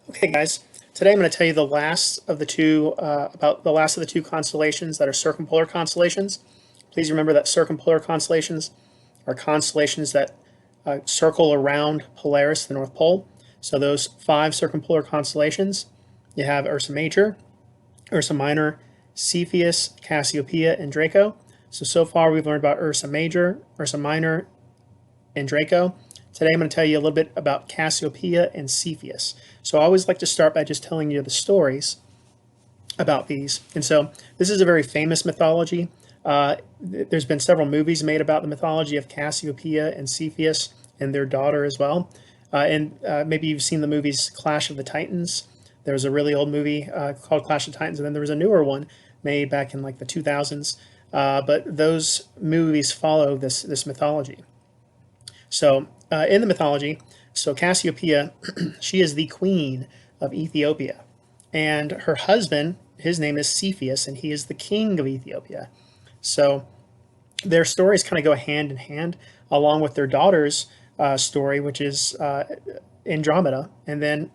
Okay, guys. Today I'm going to tell you the last of the two about the last of the two constellations that are circumpolar constellations. Please remember that circumpolar constellations are constellations that circle around Polaris, the North Pole. So those five circumpolar constellations, you have Ursa Major, Ursa Minor, Cepheus, Cassiopeia, and Draco. So far we've learned about Ursa Major, Ursa Minor, and Draco. Today I'm going to tell you a little bit about Cassiopeia and Cepheus. So I always like to start by just telling you the stories about these. And so this is a very famous mythology. There's been several movies made about the mythology of Cassiopeia and Cepheus and their daughter as well. Maybe you've seen the movies Clash of the Titans. There was a really old movie called Clash of Titans, and then there was a newer one made back in like the 2000s. But those movies follow this mythology. So in the mythology, so Cassiopeia, she is the queen of Ethiopia, and her husband, his name is Cepheus, and he is the king of Ethiopia. So their stories kind of go hand in hand, along with their daughter's story, which is Andromeda, and then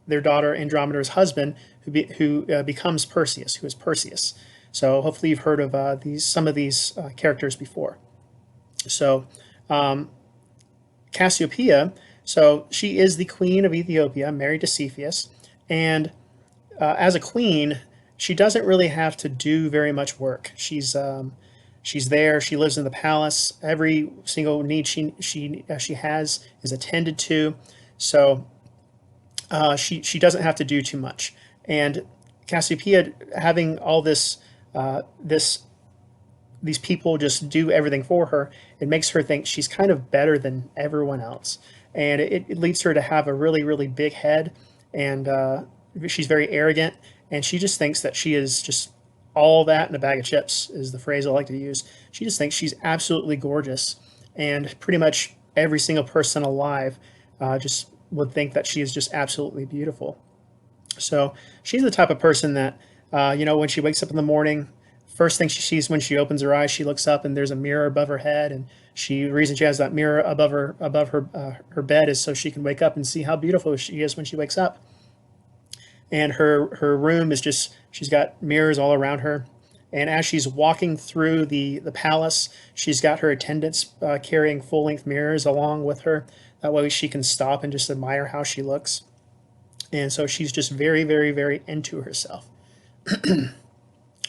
their daughter Andromeda's husband, who becomes Perseus, who is Perseus. So hopefully you've heard of some of these characters before. So Cassiopeia, so she is the queen of Ethiopia, married to Cepheus, and as a queen, she doesn't really have to do very much work. She's there. She lives in the palace. Every single need she has is attended to. So she doesn't have to do too much. And Cassiopeia, having all these people just do everything for her, it makes her think she's kind of better than everyone else. And it leads her to have a really, really big head. And she's very arrogant. And she just thinks that she is just all that in a bag of chips, is the phrase I like to use. She just thinks she's absolutely gorgeous. And pretty much every single person alive just would think that she is just absolutely beautiful. So she's the type of person that, when she wakes up in the morning, first thing she sees when she opens her eyes, she looks up and there's a mirror above her head, and the reason she has that mirror above her bed is so she can wake up and see how beautiful she is when she wakes up. And her room is just, she's got mirrors all around her. And as she's walking through the palace, she's got her attendants carrying full length mirrors along with her. That way she can stop and just admire how she looks. And so she's just very, very, very into herself.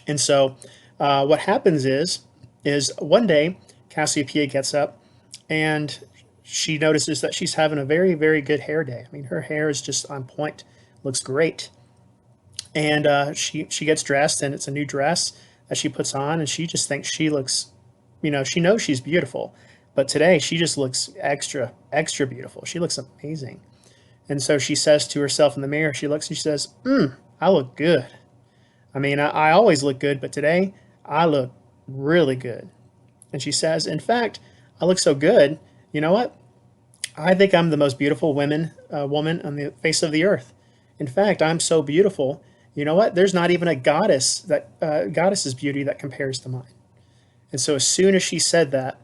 And so what happens is one day Cassiopeia gets up and she notices that she's having a very, very good hair day. I mean, her hair is just on point, looks great. And she gets dressed, and it's a new dress that she puts on, and she just thinks she looks, she knows she's beautiful, but today she just looks extra, extra beautiful. She looks amazing. And so she says to herself in the mirror, she looks and she says, I look good. I mean, I always look good, but today I look really good. And she says, in fact, I look so good, you know what? I think I'm the most beautiful woman on the face of the earth. In fact, I'm so beautiful, you know what? There's not even a goddess's beauty that compares to mine. And so as soon as she said that,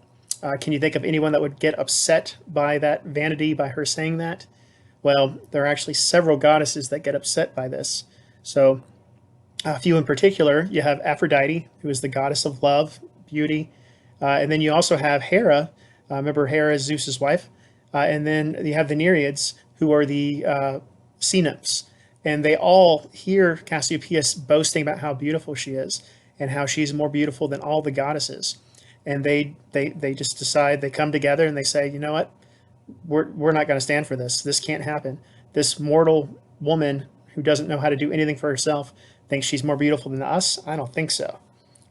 can you think of anyone that would get upset by that vanity, by her saying that? Well, there are actually several goddesses that get upset by this. So a few in particular, you have Aphrodite, who is the goddess of love, beauty. And then you also have Hera. Remember, Hera is Zeus's wife. And then you have the Nereids, who are the sea nymphs. And they all hear Cassiopeia boasting about how beautiful she is and how she's more beautiful than all the goddesses. And they just decide, they come together and they say, you know what? We're not going to stand for this. This can't happen. This mortal woman who doesn't know how to do anything for herself thinks she's more beautiful than us. I don't think so.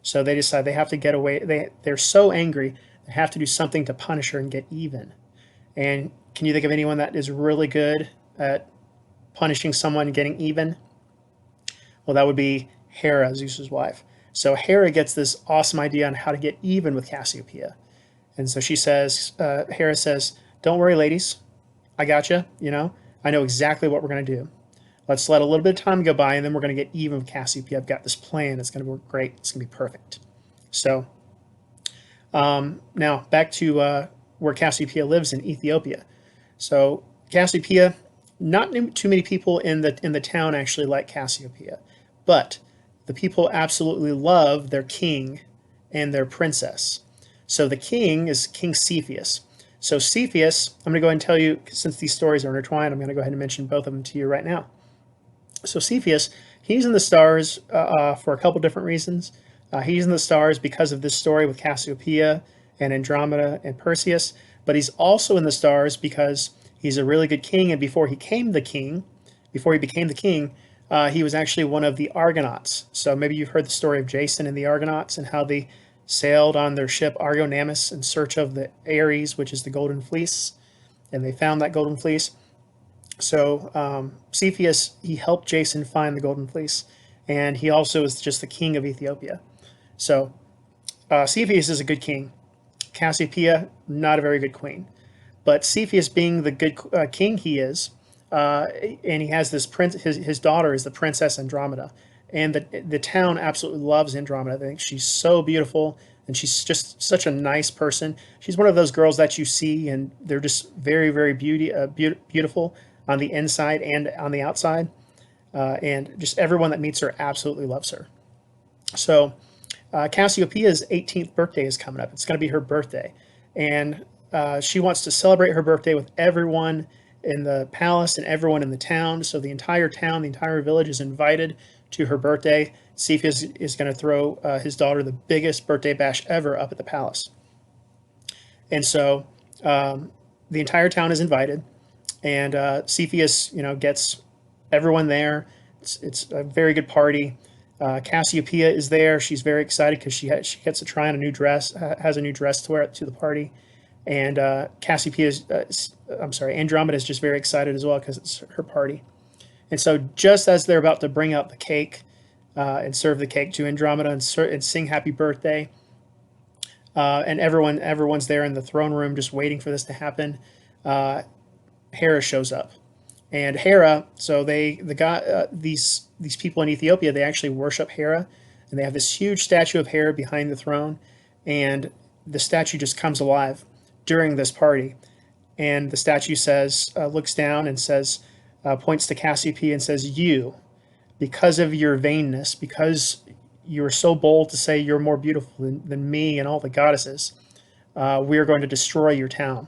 So they decide they have to get away. They're so angry, they have to do something to punish her and get even. And can you think of anyone that is really good at punishing someone and getting even? Well, that would be Hera, Zeus's wife. So Hera gets this awesome idea on how to get even with Cassiopeia. And so she says, Hera says, don't worry, ladies. I got you. I know exactly what we're going to do. Let's let a little bit of time go by, and then we're going to get even with Cassiopeia. I've got this plan. It's going to work great. It's going to be perfect. So now back to where Cassiopeia lives in Ethiopia. So Cassiopeia Not too many people in the town actually like Cassiopeia, but the people absolutely love their king and their princess. So the king is King Cepheus. So Cepheus, I'm going to go ahead and tell you, since these stories are intertwined, I'm going to go ahead and mention both of them to you right now. So Cepheus, he's in the stars for a couple different reasons. He's in the stars because of this story with Cassiopeia and Andromeda and Perseus, but he's also in the stars because he's a really good king. And before he became the king, he was actually one of the Argonauts. So maybe you've heard the story of Jason and the Argonauts and how they sailed on their ship Argonamus in search of the Ares, which is the golden fleece, and they found that golden fleece. So Cepheus, he helped Jason find the golden fleece, and he also is just the king of Ethiopia. So Cepheus is a good king. Cassiopeia, not a very good queen. But Cepheus, being the good king he is, and he has this prince. His daughter is the princess Andromeda, and the town absolutely loves Andromeda. They think she's so beautiful, and she's just such a nice person. She's one of those girls that you see, and they're just very, very beautiful on the inside and on the outside, and just everyone that meets her absolutely loves her. So Cassiopeia's 18th birthday is coming up. It's going to be her birthday, and she wants to celebrate her birthday with everyone in the palace and everyone in the town. So the entire town, the entire village is invited to her birthday. Cepheus is going to throw his daughter the biggest birthday bash ever up at the palace. And so the entire town is invited, and Cepheus, gets everyone there. It's a very good party. Cassiopeia is there. She's very excited because she gets to try on a new dress, has a new dress to wear to the party. And Andromeda is just very excited as well because it's her party. And so just as they're about to bring out the cake and serve the cake to Andromeda and sing happy birthday, and everyone's there in the throne room just waiting for this to happen, Hera shows up. And Hera, so these people in Ethiopia, they actually worship Hera, and they have this huge statue of Hera behind the throne, and the statue just comes alive during this party. And the statue looks down and points to Cassiopeia and says, "You, because of your vainness, because you are so bold to say you're more beautiful than me and all the goddesses, we are going to destroy your town."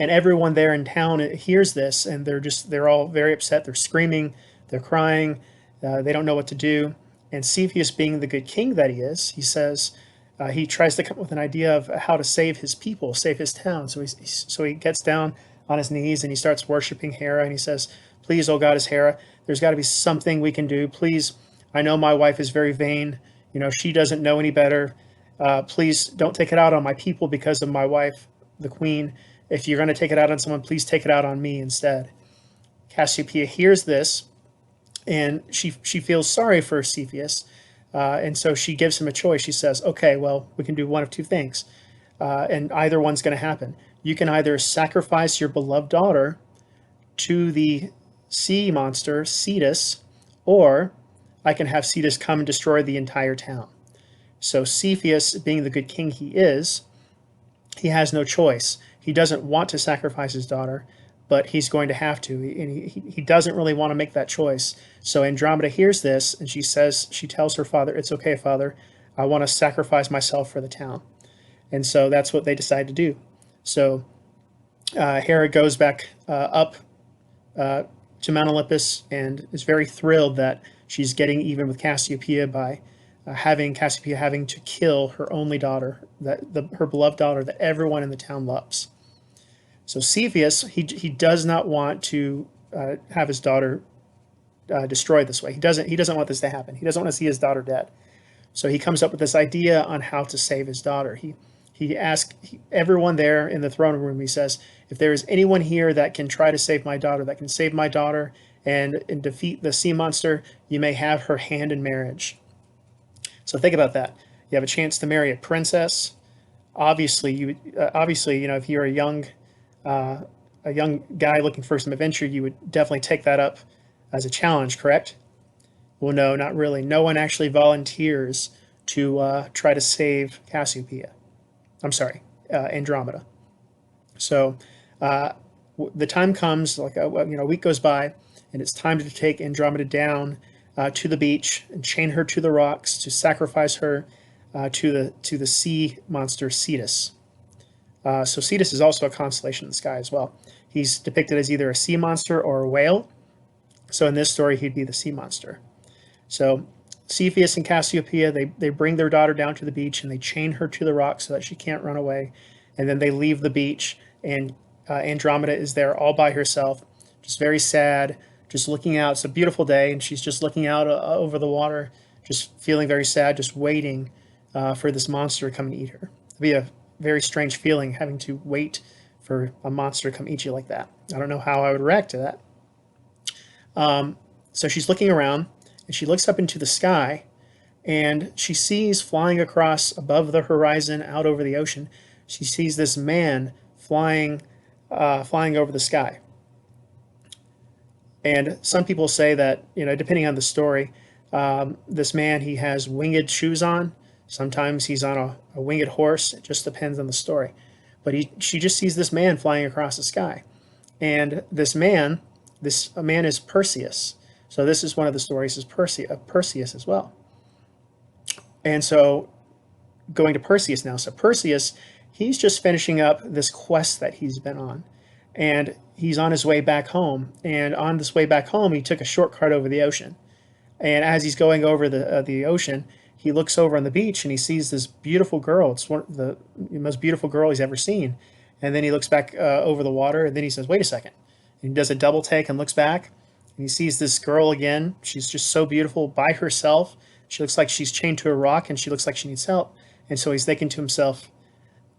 And everyone there in town hears this, and they're all very upset. They're screaming, they're crying, they don't know what to do. And Cepheus, being the good king that he is, he tries to come up with an idea of how to save his people, save his town. So he gets down on his knees and he starts worshiping Hera, and he says, "Please, oh goddess Hera, there's got to be something we can do. Please, I know my wife is very vain. She doesn't know any better. Please don't take it out on my people because of my wife, the queen. If you're going to take it out on someone, please take it out on me instead." Cassiopeia hears this, and she feels sorry for Cepheus, and so she gives him a choice. She says, "Okay, well, we can do one of two things, and either one's going to happen. You can either sacrifice your beloved daughter to the sea monster, Cetus, or I can have Cetus come and destroy the entire town." So Cepheus, being the good king he is, he has no choice. He doesn't want to sacrifice his daughter, but he's going to have to. And he doesn't really want to make that choice. So Andromeda hears this, and she tells her father, "It's okay, father. I want to sacrifice myself for the town." And so that's what they decide to do. So Hera goes back up to Mount Olympus and is very thrilled that she's getting even with Cassiopeia by having to kill her only daughter, her beloved daughter that everyone in the town loves. So Cepheus, he does not want to have his daughter destroyed this way. He doesn't want this to happen. He doesn't want to see his daughter dead. So he comes up with this idea on how to save his daughter. He asks everyone there in the throne room. He says, "If there is anyone here that can try to save my daughter, that can save my daughter and defeat the sea monster, you may have her hand in marriage." So think about that. You have a chance to marry a princess. Obviously, if you're a young guy looking for some adventure, you would definitely take that up as a challenge, correct? Well, no, not really. No one actually volunteers to try to save Cassiopeia. I'm sorry, Andromeda. So the time comes, like a week goes by, and it's time to take Andromeda down to the beach and chain her to the rocks to sacrifice her to the sea monster Cetus. So Cetus is also a constellation in the sky as well. He's depicted as either a sea monster or a whale. So in this story, he'd be the sea monster. So Cepheus and Cassiopeia, they bring their daughter down to the beach and they chain her to the rock so that she can't run away. And then they leave the beach, and Andromeda is there all by herself, just very sad, just looking out. It's a beautiful day, and she's just looking out over the water, just feeling very sad, just waiting for this monster to come and eat her. It'd be a very strange feeling having to wait for a monster to come eat you like that. I don't know how I would react to that. So she's looking around, and she looks up into the sky, and she sees flying across above the horizon out over the ocean. She sees this man flying over the sky. And some people say that, depending on the story, this man, he has winged shoes on. Sometimes he's on a winged horse. It just depends on the story. But she just sees this man flying across the sky. And this man is Perseus. So this is one of the stories of Perseus as well. And so going to Perseus now. So Perseus, he's just finishing up this quest that he's been on. And he's on his way back home. And on this way back home, he took a shortcut over the ocean. And as he's going over the ocean, he looks over on the beach and he sees this beautiful girl. It's one of the most beautiful girl he's ever seen. And then he looks back over the water, and then he says, wait a second. And he does a double take and looks back, and he sees this girl again. She's just so beautiful by herself. She looks like she's chained to a rock, and she looks like she needs help. And so he's thinking to himself,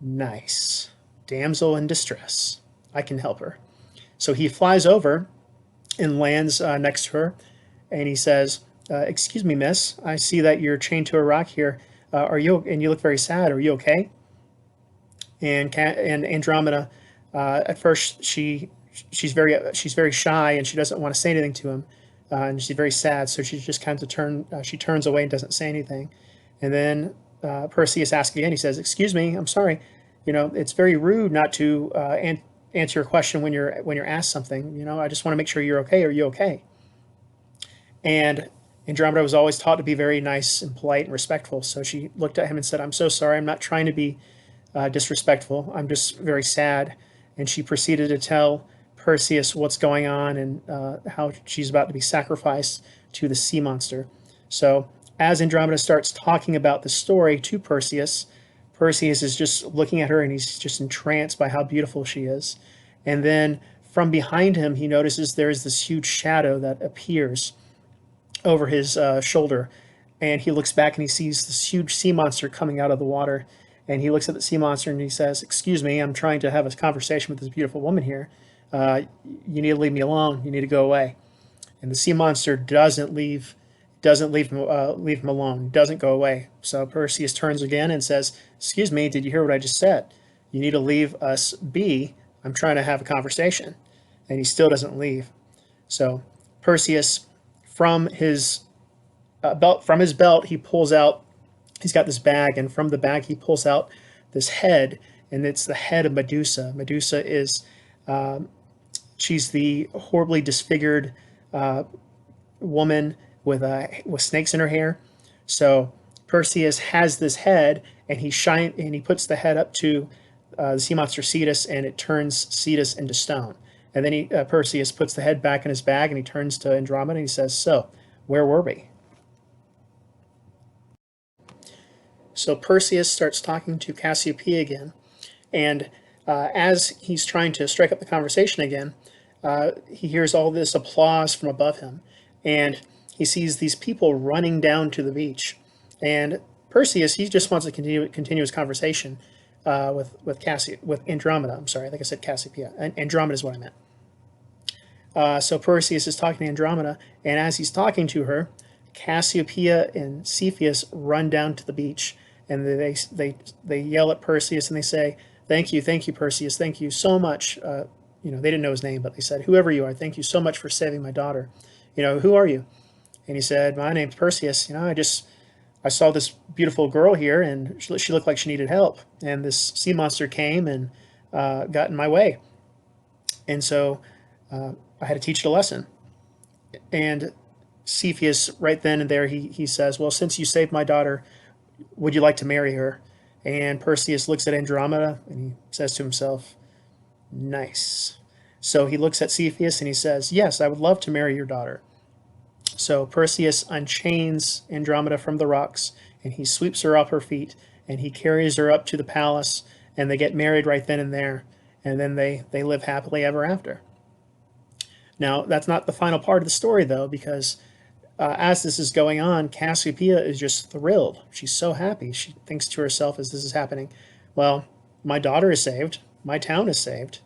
nice, damsel in distress. I can help her. So he flies over and lands next to her, and he says, excuse me, miss, I see that you're chained to a rock here. And you look very sad. Are you okay? And Andromeda, at first she's very shy, and she doesn't want to say anything to him, and she's very sad. So she just kind of she turns away and doesn't say anything. And then Perseus asks again. He says, "Excuse me, I'm sorry. It's very rude not to answer your question when you're asked something. I just want to make sure you're okay. Are you okay?" And Andromeda was always taught to be very nice and polite and respectful. So she looked at him and said, "I'm so sorry. I'm not trying to be disrespectful. I'm just very sad." And she proceeded to tell Perseus what's going on and how she's about to be sacrificed to the sea monster. So as Andromeda starts talking about the story to Perseus, Perseus is just looking at her, and he's just entranced by how beautiful she is. And then from behind him, he notices there is this huge shadow that appears over his shoulder. And he looks back and he sees this huge sea monster coming out of the water. And he looks at the sea monster and he says, "Excuse me, I'm trying to have a conversation with this beautiful woman here. You need to leave me alone. You need to go away." And the sea monster doesn't leave him alone. Doesn't go away. So Perseus turns again and says, "Excuse me, did you hear what I just said? You need to leave us be. I'm trying to have a conversation." And he still doesn't leave. So Perseus, from his belt, he pulls out. He's got this bag, and from the bag he pulls out this head, and it's the head of Medusa. Medusa is she's the horribly disfigured woman with snakes in her hair. So Perseus has this head, and he puts the head up to the sea monster Cetus, and it turns Cetus into stone. And then Perseus puts the head back in his bag, and he turns to Andromeda and he says, "So, where were we?" So Perseus starts talking to Cassiopeia again, and as he's trying to strike up the conversation again, he hears all this applause from above him, and he sees these people running down to the beach. And Perseus, he just wants to continue his conversation with Andromeda. I'm sorry, I think I said Cassiopeia. Andromeda is what I meant. So Perseus is talking to Andromeda, and as he's talking to her, Cassiopeia and Cepheus run down to the beach, and they yell at Perseus and they say, thank you, Perseus, thank you so much." They didn't know his name, but they said, "Whoever you are, thank you so much for saving my daughter. Who are you?" And he said, "My name's Perseus. I saw this beautiful girl here, and she looked like she needed help. And this sea monster came and got in my way. And so I had to teach it a lesson. And Cepheus, right then and there, he says, well, since you saved my daughter, would you like to marry her? And Perseus looks at Andromeda and he says to himself, nice. So he looks at Cepheus and he says, yes, I would love to marry your daughter. So Perseus unchains Andromeda from the rocks and he sweeps her off her feet and he carries her up to the palace and they get married right then and there. And then they live happily ever after. Now, that's not the final part of the story, though, because as this is going on, Cassiopeia is just thrilled. She's so happy. She thinks to herself as this is happening, well, my daughter is saved. My town is saved.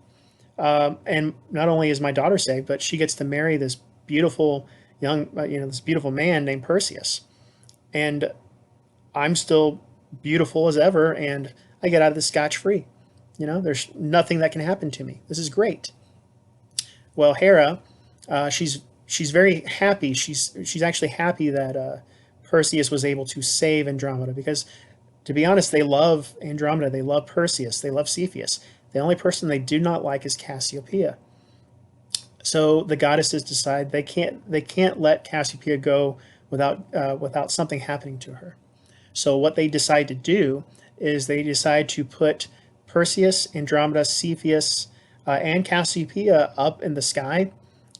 And not only is my daughter saved, but she gets to marry this beautiful this beautiful man named Perseus. And I'm still beautiful as ever, and I get out of this scotch-free. There's nothing that can happen to me. This is great. Well, Hera, she's very happy. She's actually happy that Perseus was able to save Andromeda because, to be honest, they love Andromeda. They love Perseus. They love Cepheus. The only person they do not like is Cassiopeia. So the goddesses decide they can't let Cassiopeia go without something happening to her. So what they decide to do is they decide to put Perseus, Andromeda, Cepheus, and Cassiopeia up in the sky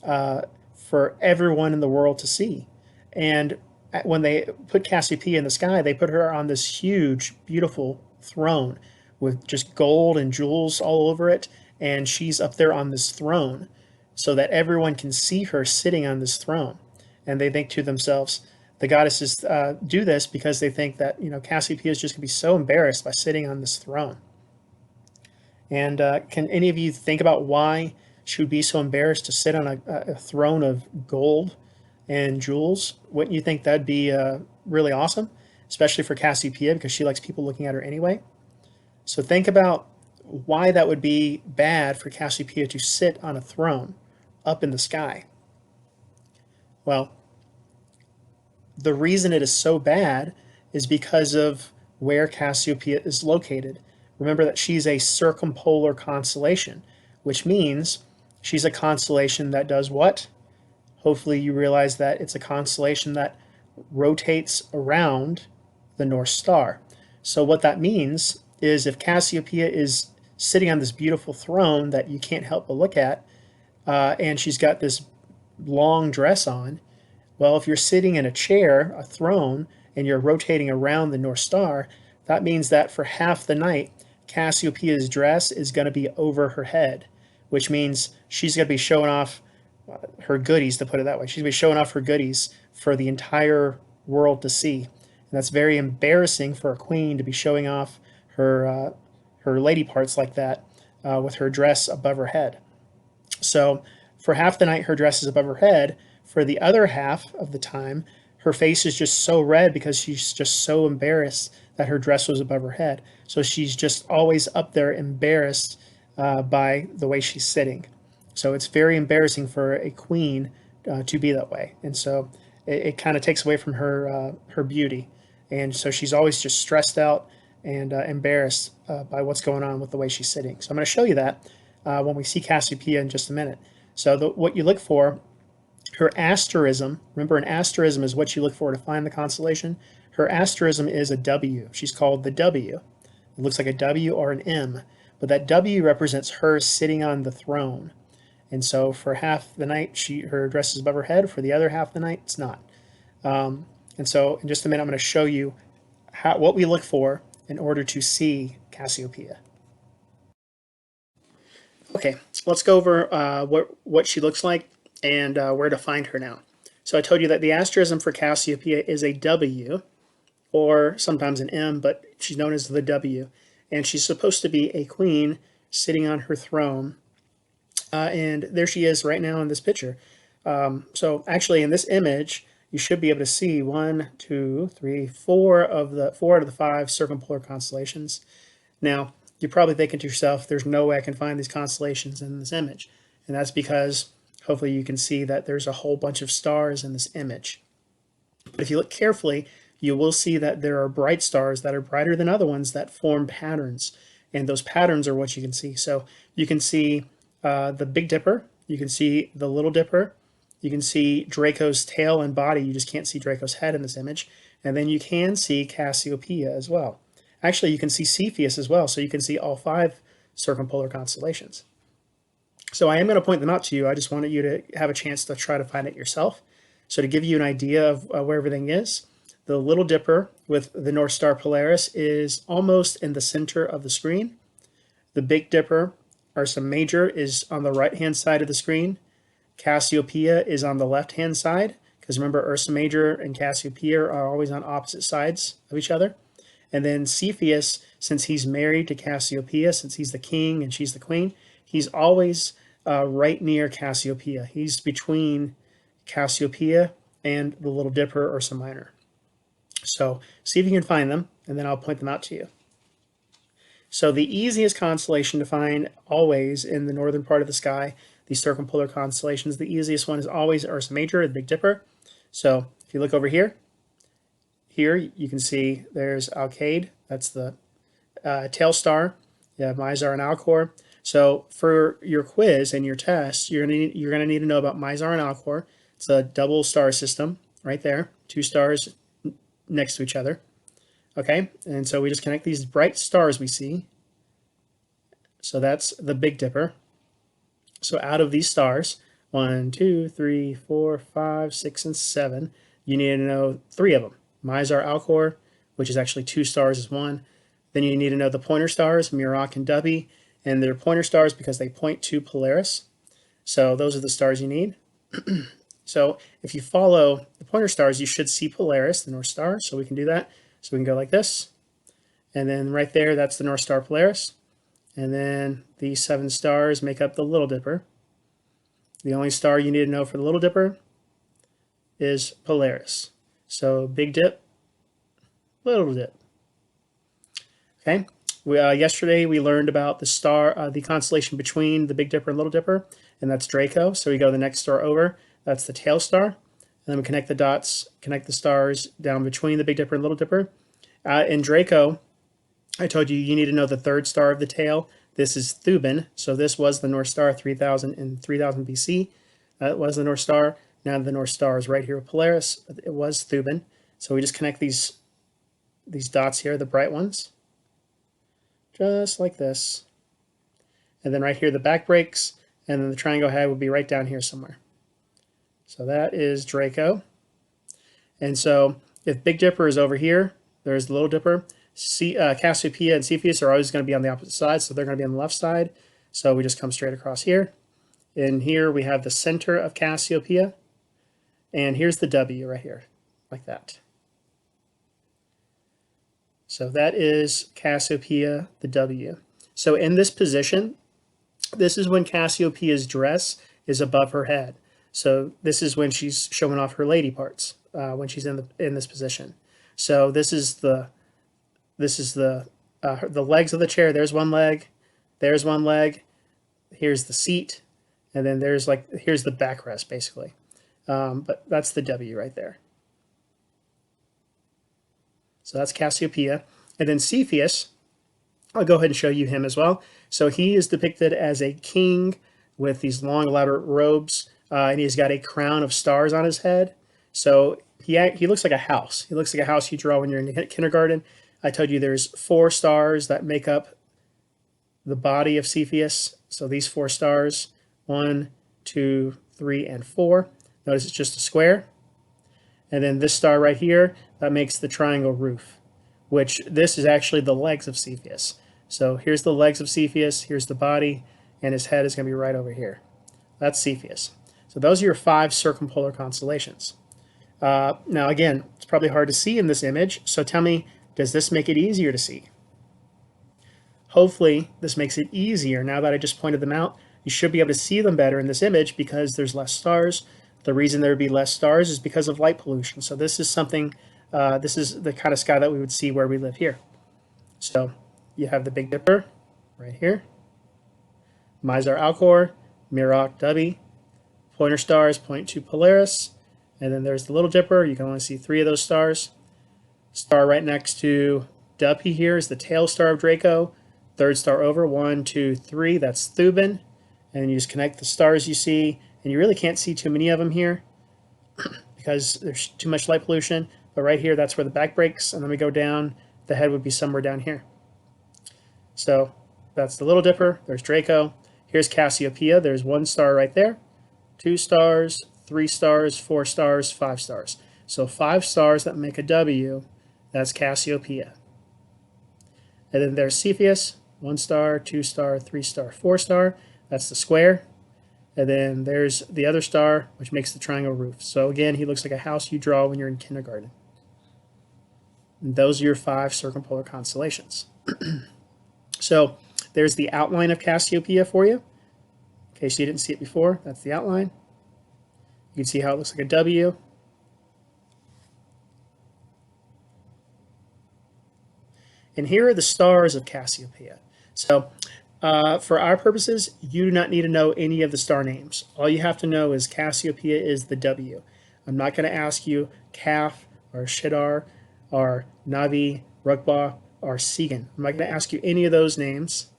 for everyone in the world to see. And when they put Cassiopeia in the sky, they put her on this huge, beautiful throne with just gold and jewels all over it. And she's up there on this throne so that everyone can see her sitting on this throne. And they think to themselves, the goddesses do this because they think that Cassiopeia is just going to be so embarrassed by sitting on this throne. And can any of you think about why she would be so embarrassed to sit on a throne of gold and jewels? Wouldn't you think that'd be really awesome, especially for Cassiopeia because she likes people looking at her anyway? So think about why that would be bad for Cassiopeia to sit on a throne up in the sky. Well, the reason it is so bad is because of where Cassiopeia is located. Remember that she's a circumpolar constellation, which means she's a constellation that does what? Hopefully you realize that it's a constellation that rotates around the North Star. So what that means is if Cassiopeia is sitting on this beautiful throne that you can't help but look at, and she's got this long dress on, well, if you're sitting in a chair, a throne, and you're rotating around the North Star, that means that for half the night, Cassiopeia's dress is going to be over her head, which means she's going to be showing off her goodies, to put it that way. She's going to be showing off her goodies for the entire world to see. And that's very embarrassing for a queen to be showing off her lady parts like that with her dress above her head. So for half the night, her dress is above her head. For the other half of the time, her face is just so red because she's just so embarrassed that her dress was above her head. So she's just always up there embarrassed by the way she's sitting. So it's very embarrassing for a queen to be that way. And so it kind of takes away from her beauty. And so she's always just stressed out and embarrassed by what's going on with the way she's sitting. So I'm going to show you that when we see Cassiopeia in just a minute. So what you look for, her asterism, remember an asterism is what you look for to find the constellation. Her asterism is a W. She's called the W. It looks like a W or an M, but that W represents her sitting on the throne. And so for half the night, her dress is above her head. For the other half of the night, it's not. And so in just a minute, I'm going to show you what we look for in order to see Cassiopeia. Okay, let's go over what she looks like and where to find her now. So I told you that the asterism for Cassiopeia is a W, or sometimes an M, but she's known as the W. And she's supposed to be a queen sitting on her throne. And there she is right now in this picture. So actually in this image, you should be able to see 1, 2, 3, 4 out of the 5 circumpolar constellations. Now, you're probably thinking to yourself, there's no way I can find these constellations in this image. And that's because hopefully you can see that there's a whole bunch of stars in this image. But if you look carefully, you will see that there are bright stars that are brighter than other ones that form patterns. And those patterns are what you can see. So you can see the Big Dipper. You can see the Little Dipper. You can see Draco's tail and body. You just can't see Draco's head in this image. And then you can see Cassiopeia as well. Actually, you can see Cepheus as well, so you can see all 5 circumpolar constellations. So I am going to point them out to you. I just wanted you to have a chance to try to find it yourself. So to give you an idea of where everything is, the Little Dipper with the North Star Polaris is almost in the center of the screen. The Big Dipper, Ursa Major, is on the right-hand side of the screen. Cassiopeia is on the left-hand side, because remember, Ursa Major and Cassiopeia are always on opposite sides of each other. And then Cepheus, since he's married to Cassiopeia, since he's the king and she's the queen, he's always right near Cassiopeia. He's between Cassiopeia and the Little Dipper, Ursa Minor. So see if you can find them, and then I'll point them out to you. So the easiest constellation to find always in the northern part of the sky, these circumpolar constellations, the easiest one is always Ursa Major, the Big Dipper. So if you look over here, you can see there's Alkaid. That's the tail star. You have Mizar and Alcor. So for your quiz and your test, you're gonna need to know about Mizar and Alcor. It's a double star system right there, 2 stars next to each other. Okay, and so we just connect these bright stars we see. So that's the Big Dipper. So out of these stars, 1, 2, 3, 4, 5, 6, and 7, you need to know 3 of them. Mizar, Alcor, which is actually 2 stars is 1. Then you need to know the pointer stars, Meroc and Dubhe, and they're pointer stars because they point to Polaris. So those are the stars you need. So if you follow the pointer stars, you should see Polaris, the North Star. So we can do that. So we can go like this. And then right there, that's the North Star Polaris. And then these 7 stars make up the Little Dipper. The only star you need to know for the Little Dipper is Polaris. So Big Dip, Little Dip. Okay. Yesterday we learned about the star, the constellation between the Big Dipper and Little Dipper, and that's Draco. So we go the next star over. That's the tail star. And then we connect the dots, connect the stars down between the Big Dipper and Little Dipper. In Draco, I told you you need to know the 3rd star of the tail. This is Thuban. So this was the North Star 3000 and 3000 BC. It was the North Star. Now the North Star is right here with Polaris. It was Thuban. So we just connect these dots here, the bright ones, just like this. And then right here the back breaks, and then the triangle head would be right down here somewhere. So that is Draco. And so if Big Dipper is over here, there's the Little Dipper. Cassiopeia and Cepheus are always going to be on the opposite side, so they're going to be on the left side. So we just come straight across here. And here we have the center of Cassiopeia. And here's the W right here, like that. So that is Cassiopeia, the W. So in this position, this is when Cassiopeia's dress is above her head. So this is when she's showing off her lady parts, when she's in this position. So this is the legs of the chair. There's one leg, there's one leg, here's the seat, and then here's the backrest basically. But that's the W right there. So that's Cassiopeia. And then Cepheus, I'll go ahead and show you him as well. So he is depicted as a king with these long elaborate robes, and he's got a crown of stars on his head. So he looks like a house. He looks like a house you draw when you're in kindergarten. I told you there's 4 stars that make up the body of Cepheus. So these 4 stars, 1, 2, 3, and 4. Notice it's just a square. And then this star right here, that makes the triangle roof, which this is actually the legs of Cepheus. So here's the legs of Cepheus, here's the body, and his head is going to be right over here. That's Cepheus. So those are your 5 circumpolar constellations. Now again, it's probably hard to see in this image, so tell me, does this make it easier to see? Hopefully this makes it easier. Now that I just pointed them out, you should be able to see them better in this image because there's less stars. The reason there would be less stars is because of light pollution. So this is something, this is the kind of sky that we would see where we live here. So you have the Big Dipper right here, Mizar, Alcor, Meroc, Dubhe. Pointer stars point to Polaris. And then there's the Little Dipper. You can only see 3 of those stars. Star right next to Dubhe here is the tail star of Draco. 3rd star over, 1, 2, 3, that's Thuban. and then you just connect the stars you see, and you really can't see too many of them here because there's too much light pollution. But right here, that's where the back breaks, and then we go down. The head would be somewhere down here. So that's the Little Dipper. There's Draco. Here's Cassiopeia. There's 1 star right there. 2 stars, 3 stars, 4 stars, 5 stars. So 5 stars that make a W. That's Cassiopeia. And then there's Cepheus. 1 star, 2 star, 3 star, 4 star. That's the square. And then there's the other star, which makes the triangle roof. So again, he looks like a house you draw when you're in kindergarten. And those are your 5 circumpolar constellations. So there's the outline of Cassiopeia for you. In case you didn't see it before, that's the outline. You can see how it looks like a W. And here are the stars of Cassiopeia. So for our purposes, you do not need to know any of the star names. All you have to know is Cassiopeia is the W. I'm not going to ask you Kaf or Shidar or Navi, Rukba, or Sigan. I'm not going to ask you any of those names.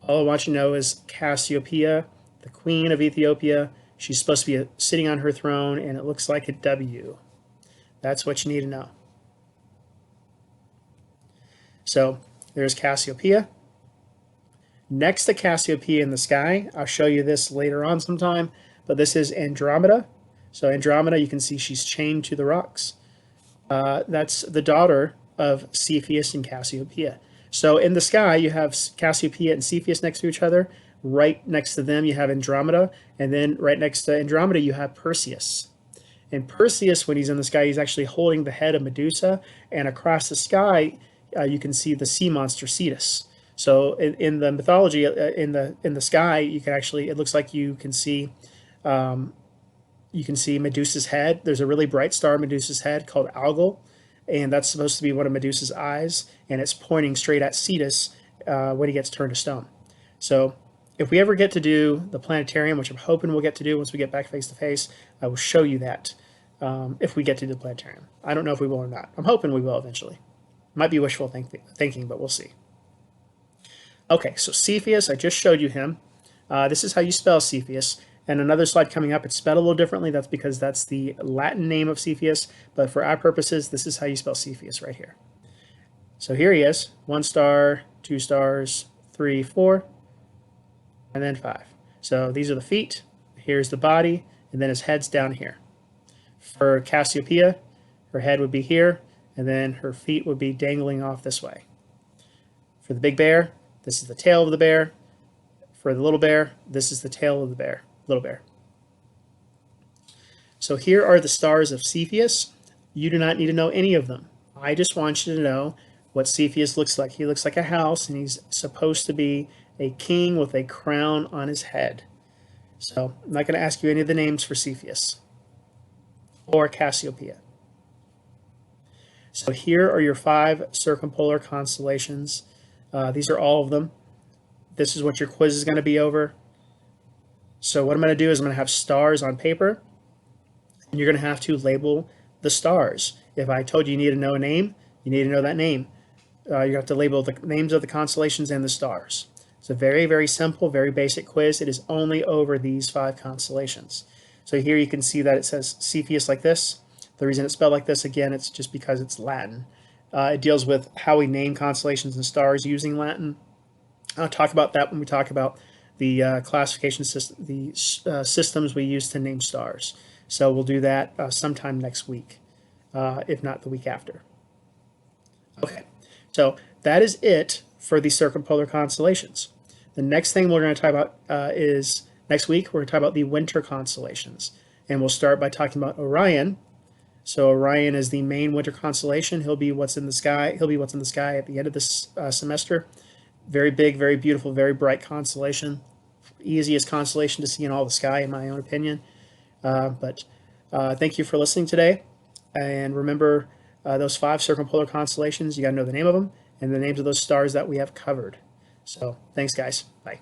All I want you to know is Cassiopeia, the queen of Ethiopia. She's supposed to be sitting on her throne, and it looks like a W. That's what you need to know. So there's Cassiopeia. Next to Cassiopeia in the sky, I'll show you this later on sometime, but this is Andromeda. So Andromeda, you can see she's chained to the rocks. That's the daughter of Cepheus and Cassiopeia. So in the sky, you have Cassiopeia and Cepheus next to each other. Right next to them, you have Andromeda. And then right next to Andromeda, you have Perseus. And Perseus, when he's in the sky, he's actually holding the head of Medusa. And across the sky, you can see the sea monster Cetus. So in the mythology, in the sky, you can actually, it looks like you can see Medusa's head. There's a really bright star in Medusa's head called Algol, and that's supposed to be one of Medusa's eyes, and it's pointing straight at Cetus when he gets turned to stone. So if we ever get to do the planetarium, which I'm hoping we'll get to do once we get back face to face, I will show you that if we get to do the planetarium. I don't know if we will or not. I'm hoping we will eventually. Might be wishful thinking, but we'll see. Okay, so Cepheus, I just showed you him. This is how you spell Cepheus. And another slide coming up, it's spelled a little differently. That's because that's the Latin name of Cepheus. But for our purposes, this is how you spell Cepheus right here. So here he is, 1 star, 2 stars, 3, 4, and then 5. So these are the feet. Here's the body, and then his head's down here. For Cassiopeia, her head would be here, and then her feet would be dangling off this way. For the big bear, this is the tail of the bear. For the little bear, this is the tail of the bear. Little bear. So here are the stars of Cepheus. You do not need to know any of them. I just want you to know what Cepheus looks like. He looks like a house, and he's supposed to be a king with a crown on his head. So I'm not going to ask you any of the names for Cepheus or Cassiopeia. So here are your 5 circumpolar constellations. These are all of them. This is what your quiz is going to be over. So what I'm going to do is I'm going to have stars on paper, and you're going to have to label the stars. If I told you need to know a name, you need to know that name. You have to label the names of the constellations and the stars. It's a very, very simple, very basic quiz. It is only over these 5 constellations. So here you can see that it says Cepheus like this. The reason it's spelled like this, again, it's just because it's Latin. It deals with how we name constellations and stars using Latin. I'll talk about that when we talk about the classification system, the systems we use to name stars. So we'll do that sometime next week, if not the week after. Okay, so that is it for the circumpolar constellations. The next thing we're going to talk about is next week. We're going to talk about the winter constellations, and we'll start by talking about Orion. So Orion is the main winter constellation. He'll be what's in the sky. He'll be what's in the sky at the end of this semester. Very big, very beautiful, very bright constellation. Easiest constellation to see in all the sky, in my own opinion. But thank you for listening today. And remember those 5 circumpolar constellations. You got to know the name of them and the names of those stars that we have covered. So thanks, guys. Bye.